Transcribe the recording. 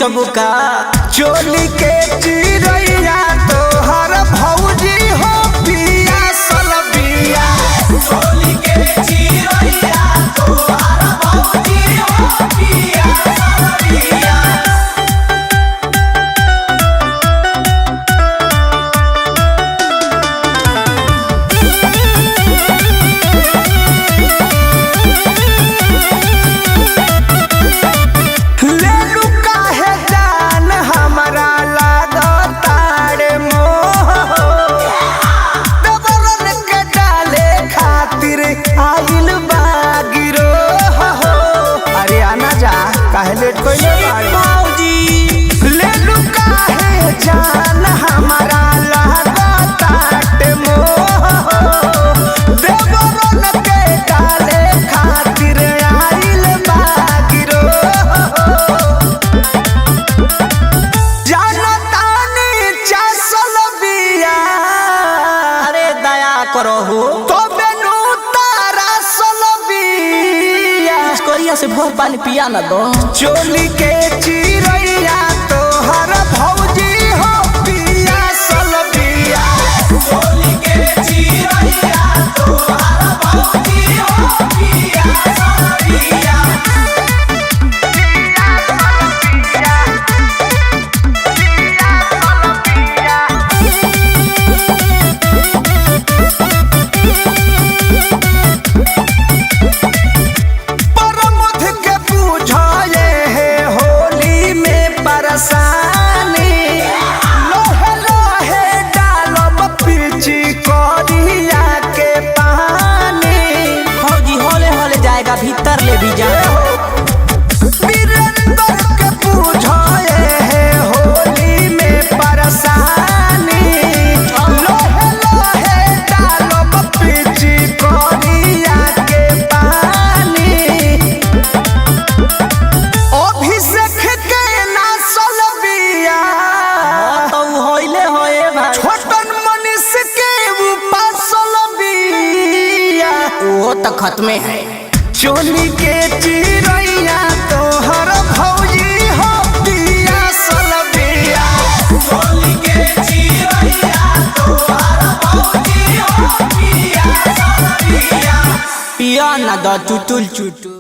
चबुका चोली के चिरैया तोहर भौजी हो पिया सलबिया। चोली के चिरैया तोहर भौजी हो पिया सलबिया। लेट बाबूजी ले लू काहे जान हमारा लागताट मोह देवरन के डाले खातिर आइल बागिरो जानतानी चसल बिया। अरे दया करो हो तो बेनू तारा सलबिया कोरिया से भोर पानी पिया ना दो। चोली के चिरैया तोहर भौजी हो पिया सलबिया। चोली के चिरैया तोहर भौजी हो पिया सलबिया। भीतर ले भी जा वीरेंद्र के पूछे है होली में परेशानी लोहे लोहे डालब पिची कोरिया के पानी अभिषेक के ना सलबिया। तो होइले होए भाई छोटन मनीष के उपास सलबिया। वो तो खत्म है। चोली के चिरैया तोहर भौजी हो पिया सलबिया। चोली के चिरैया तोहर भौजी हो पिया सलबिया। पिया ना द चुटुल चुटुल।